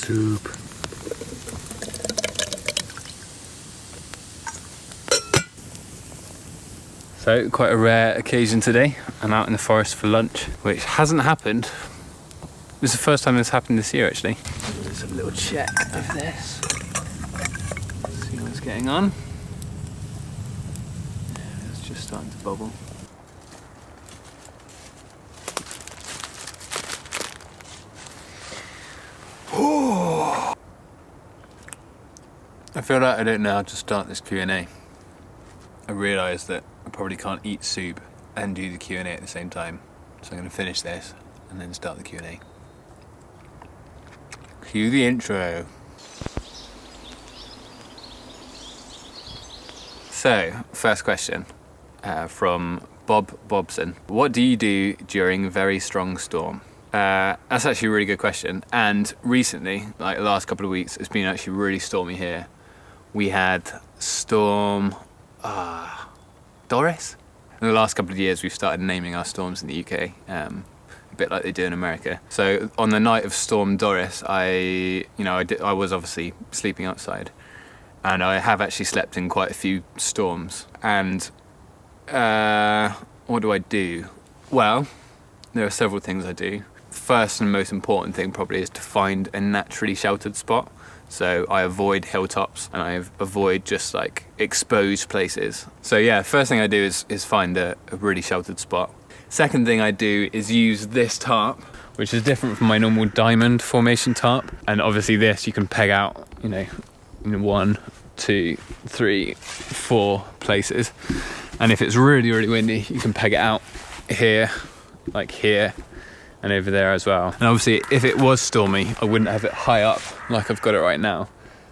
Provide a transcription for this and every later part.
soup. So, quite a rare occasion today. I'm out in the forest for lunch, which hasn't happened. This is the first time this happened this year, actually. Just a little check of this. See what's getting on. Yeah, it's just starting to bubble. I feel like I don't know how to start this Q&A. I realise that I probably can't eat soup and do the Q&A at the same time. So I'm going to finish this and then start the Q&A. Cue the intro. So, first question from Bob Bobson. What do you do during a very strong storm? That's actually a really good question. And recently, like the last couple of weeks, it's been actually really stormy here. We had Storm Doris. In the last couple of years, we've started naming our storms in the UK, a bit like they do in America. So on the night of Storm Doris, I was obviously sleeping outside, and I have actually slept in quite a few storms. And what do I do? Well, there are several things I do. First and most important thing probably is to find a naturally sheltered spot. So I avoid hilltops and I avoid just like exposed places. So yeah, first thing I do is find a really sheltered spot. Second thing I do is use this tarp, which is different from my normal diamond formation tarp. And obviously this you can peg out, in 1, 2, 3, 4 places. And if it's really, really windy, you can peg it out here, like here, and over there as well. And obviously if it was stormy, I wouldn't have it high up like I've got it right now.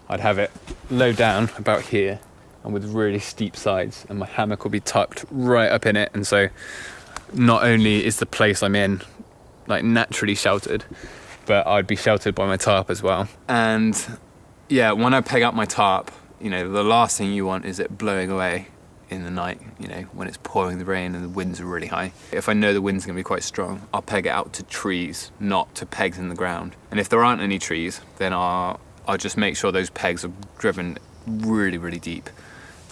I'd have it low down about here and with really steep sides, and my hammock will be tucked right up in it. And so not only is the place I'm in like naturally sheltered, but I'd be sheltered by my tarp as well. And yeah, when I peg up my tarp, the last thing you want is it blowing away in the night, when it's pouring the rain and the winds are really high. If I know the wind's gonna be quite strong, I'll peg it out to trees, not to pegs in the ground. And if there aren't any trees, then I'll just make sure those pegs are driven really, really deep,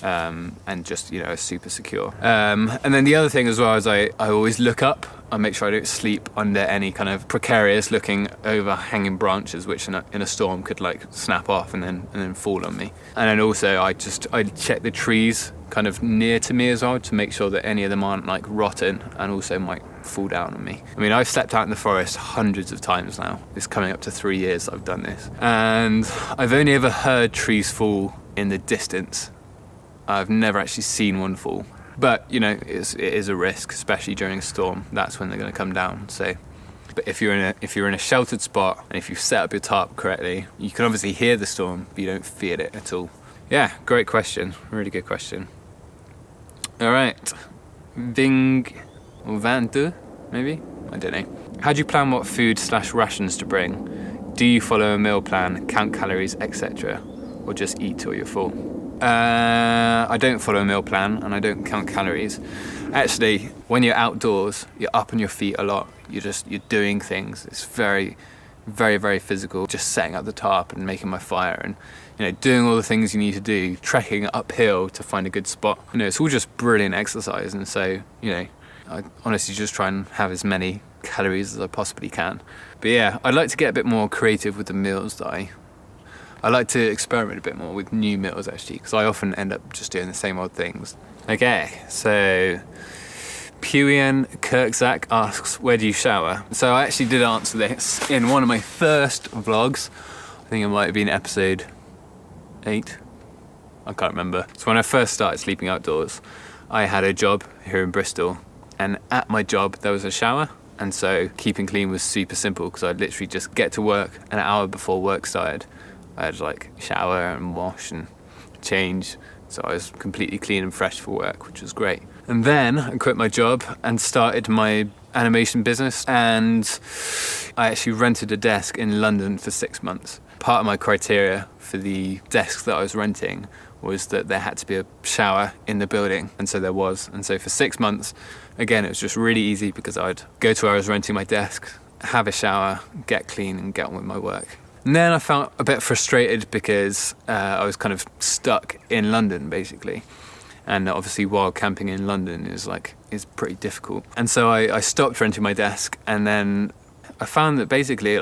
and just, super secure. And then the other thing as well is I always look up. I make sure I don't sleep under any kind of precarious looking overhanging branches, which in a storm could like snap off and then fall on me. And then also I check the trees kind of near to me as well to make sure that any of them aren't like rotten and also might fall down on me. I mean, I've slept out in the forest hundreds of times now. It's coming up to 3 years that I've done this. And I've only ever heard trees fall in the distance. I've never actually seen one fall. But, it is a risk, especially during a storm. That's when they're going to come down. So, but if you're in a sheltered spot and if you've set up your tarp correctly, you can obviously hear the storm, but you don't feel it at all. Yeah, great question. Really good question. All right. Ving or Vantu, maybe? I don't know. How do you plan what food/rations to bring? Do you follow a meal plan, count calories, etc., or just eat till you're full? I don't follow a meal plan and I don't count calories. Actually, when you're outdoors, you're up on your feet a lot. You're doing things. It's very, very, very physical. Just setting up the tarp and making my fire and, doing all the things you need to do, trekking uphill to find a good spot. It's all just brilliant exercise. And so, I honestly just try and have as many calories as I possibly can. But yeah, I'd like to get a bit more creative with the meals that I like to experiment a bit more with new meals actually, because I often end up just doing the same old things. Okay, so Puyan Kirkzak asks, where do you shower? So I actually did answer this in one of my first vlogs. I think it might have been episode 8. I can't remember. So when I first started sleeping outdoors, I had a job here in Bristol, and at my job there was a shower. And so keeping clean was super simple because I'd literally just get to work an hour before work started. I'd like shower and wash and change, so I was completely clean and fresh for work, which was great. And then I quit my job and started my animation business, and I actually rented a desk in London for 6 months. Part of my criteria for the desk that I was renting was that there had to be a shower in the building, and so there was. And so for 6 months, again, it was just really easy because I'd go to where I was renting my desk, have a shower, get clean and get on with my work. And then I felt a bit frustrated because I was kind of stuck in London, basically. And obviously wild camping in London is pretty difficult. And so I stopped renting my desk, and then I found that basically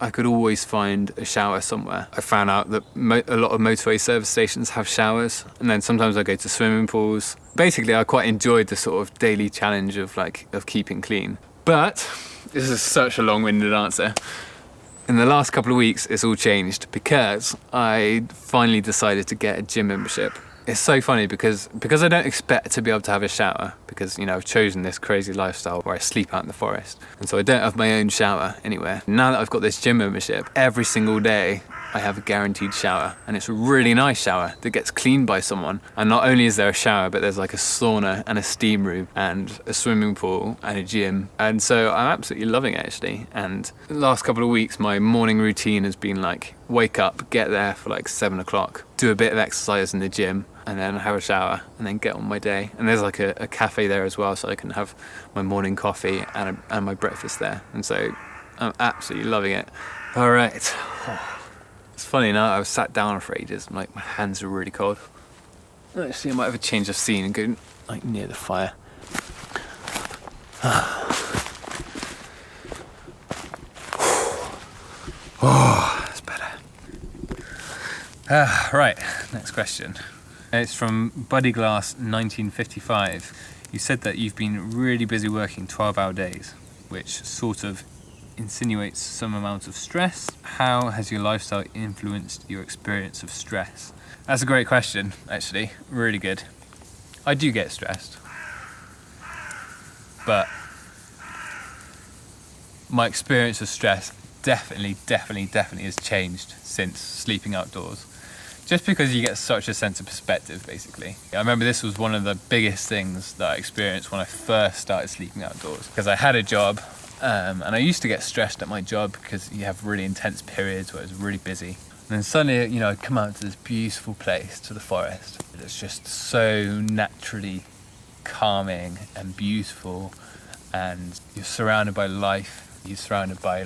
I could always find a shower somewhere. I found out that a lot of motorway service stations have showers, and then sometimes I go to swimming pools. Basically, I quite enjoyed the sort of daily challenge of keeping clean. But this is such a long-winded answer. In the last couple of weeks, it's all changed because I finally decided to get a gym membership. It's so funny because I don't expect to be able to have a shower because, I've chosen this crazy lifestyle where I sleep out in the forest. And so I don't have my own shower anywhere. Now that I've got this gym membership, every single day I have a guaranteed shower, and it's a really nice shower that gets cleaned by someone. And not only is there a shower, but there's like a sauna and a steam room and a swimming pool and a gym. And so I'm absolutely loving it, actually. And the last couple of weeks, my morning routine has been wake up, get there for 7 o'clock, do a bit of exercise in the gym, and then have a shower, and then get on my day. And there's a cafe there as well, so I can have my morning coffee and my breakfast there. And so I'm absolutely loving it. All right. It's funny now, I was sat down for ages, my hands are really cold. Actually, I might have a change of scene and go near the fire. Oh, that's better. Right, next question. It's from Buddy Glass 1955. You said that you've been really busy working 12-hour days, which sort of insinuates some amount of stress. How has your lifestyle influenced your experience of stress? That's a great question, actually. Really good. I do get stressed, but my experience of stress definitely has changed since sleeping outdoors. Just because you get such a sense of perspective, basically. I remember this was one of the biggest things that I experienced when I first started sleeping outdoors, because I had a job, and I used to get stressed at my job because you have really intense periods where it's really busy. And then suddenly, I'd come out to this beautiful place, to the forest. It's just so naturally calming and beautiful, and you're surrounded by life. You're surrounded by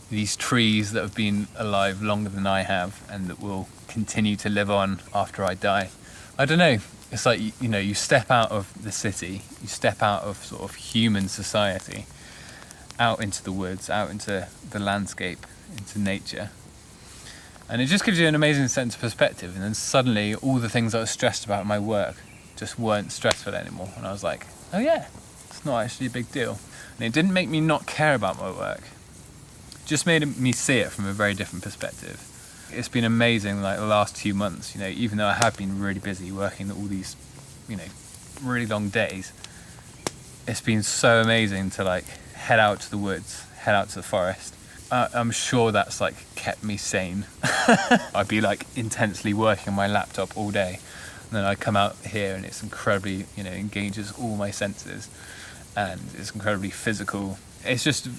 these trees that have been alive longer than I have and that will continue to live on after I die. I don't know. It's you step out of the city, you step out of sort of human society, out into the woods, out into the landscape, into nature. And it just gives you an amazing sense of perspective. And then suddenly all the things I was stressed about in my work just weren't stressful anymore. And I was like, oh yeah, it's not actually a big deal. And it didn't make me not care about my work. It just made me see it from a very different perspective. It's been amazing the last 2 months, even though I have been really busy working all these, really long days. It's been so amazing to head out to the woods, head out to the forest. I'm sure that's kept me sane. I'd be intensely working on my laptop all day, and then I come out here and it's incredibly, engages all my senses, and it's incredibly physical. It's just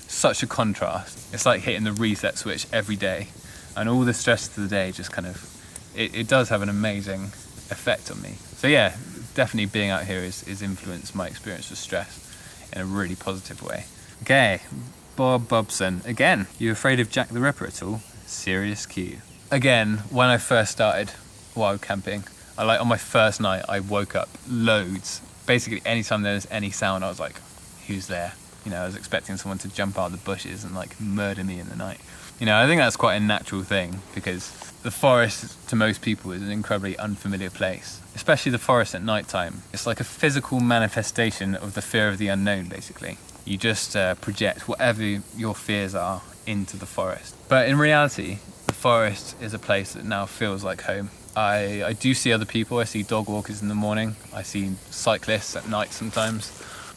such a contrast. It's like hitting the reset switch every day, and all the stress of the day just it does have an amazing effect on me. So yeah, definitely being out here is influenced my experience of stress in a really positive way. Okay, Bob Bobson again. You afraid of Jack the Ripper at all? Serious Q. Again, when I first started wild camping, on my first night, I woke up loads. Basically, anytime there was any sound, I was like, who's there? I was expecting someone to jump out of the bushes and murder me in the night. I think that's quite a natural thing, because the forest to most people is an incredibly unfamiliar place, especially the forest at night time. It's like a physical manifestation of the fear of the unknown, basically. You just project whatever your fears are into the forest. But in reality, the forest is a place that now feels like home. I do see other people. I see dog walkers in the morning. I see cyclists at night sometimes.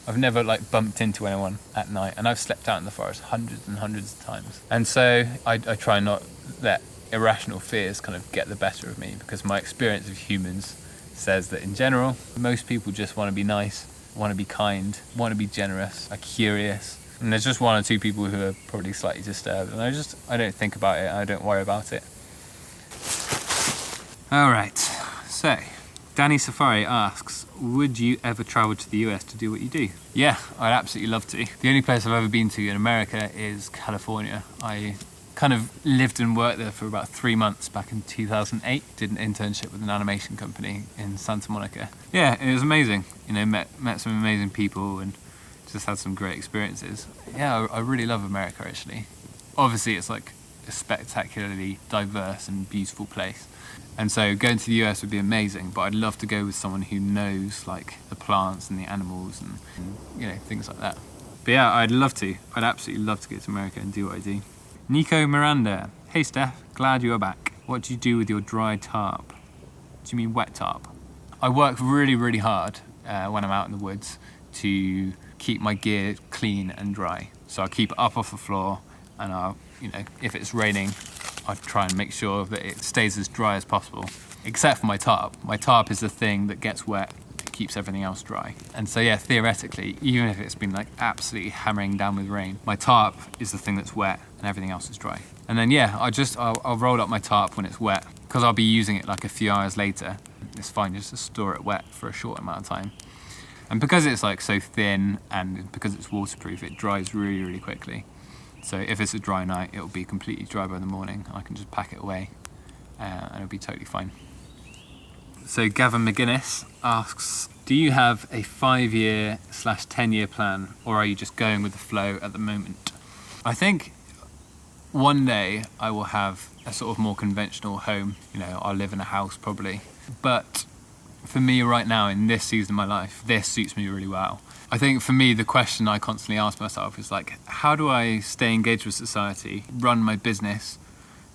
I've never bumped into anyone at night, and I've slept out in the forest hundreds and hundreds of times. And so I try not let irrational fears kind of get the better of me, because my experience of humans says that in general, most people just want to be nice, want to be kind, want to be generous, are curious. And there's just one or two people who are probably slightly disturbed, and I don't think about it, I don't worry about it. All right, so Danny Safari asks, would you ever travel to the US to do what you do? Yeah, I'd absolutely love to. The only place I've ever been to in America is California. I kind of lived and worked there for about 3 months back in 2008. Did an internship with an animation company in Santa Monica. Yeah, it was amazing. You know, met some amazing people and just had some great experiences. Yeah, I really love America actually. Obviously, it's like a spectacularly diverse and beautiful place. And so going to the US would be amazing, but I'd love to go with someone who knows like the plants and the animals and you know, things like that. But yeah, I'd absolutely love to go to America and do what I do. Nico Miranda. Hey Steph, glad you are back. What do you do with your dry tarp? Do you mean wet tarp? I work really, really hard when I'm out in the woods to keep my gear clean and dry. So I keep it up off the floor, and I'll, you know, if it's raining, I try and make sure that it stays as dry as possible. Except for my tarp. My tarp is the thing that gets wet, it keeps everything else dry. And so yeah, theoretically, even if it's been like absolutely hammering down with rain, my tarp is the thing that's wet and everything else is dry. And then yeah, I'll roll up my tarp when it's wet, because I'll be using it like a few hours later. It's fine just to store it wet for a short amount of time. And because it's like so thin and because it's waterproof, it dries really, really quickly. So if it's a dry night, it'll be completely dry by the morning. I can just pack it away and it'll be totally fine. So Gavin McGuinness asks, do you have a 5-year/10-year plan, or are you just going with the flow at the moment? I think one day I will have a sort of more conventional home. You know, I'll live in a house probably. But for me right now, in this season of my life, this suits me really well. I think for me, the question I constantly ask myself is like, how do I stay engaged with society, run my business,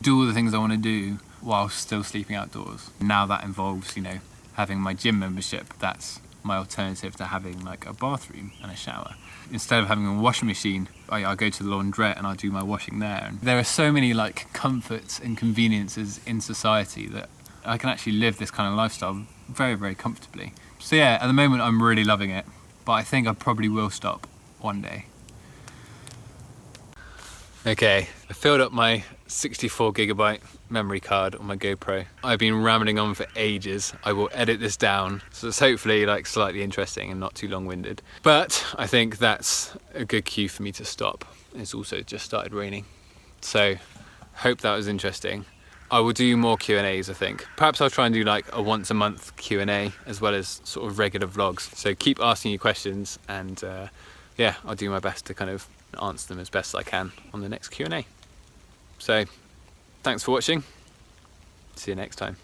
do all the things I want to do while still sleeping outdoors? Now that involves, you know, having my gym membership. That's my alternative to having like a bathroom and a shower. Instead of having a washing machine, I go to the laundrette and I do my washing there. And there are so many like comforts and conveniences in society that I can actually live this kind of lifestyle very, very comfortably. So yeah, at the moment I'm really loving it, but I think I probably will stop one day. Okay, I filled up my 64GB memory card on my GoPro. I've been rambling on for ages. I will edit this down so it's hopefully like slightly interesting and not too long-winded. But I think that's a good cue for me to stop. It's also just started raining. So hope that was interesting. I will do more Q&As, I think. Perhaps I'll try and do like a once a month Q&A as well as sort of regular vlogs. So keep asking your questions and yeah, I'll do my best to kind of answer them as best I can on the next Q&A. So thanks for watching. See you next time.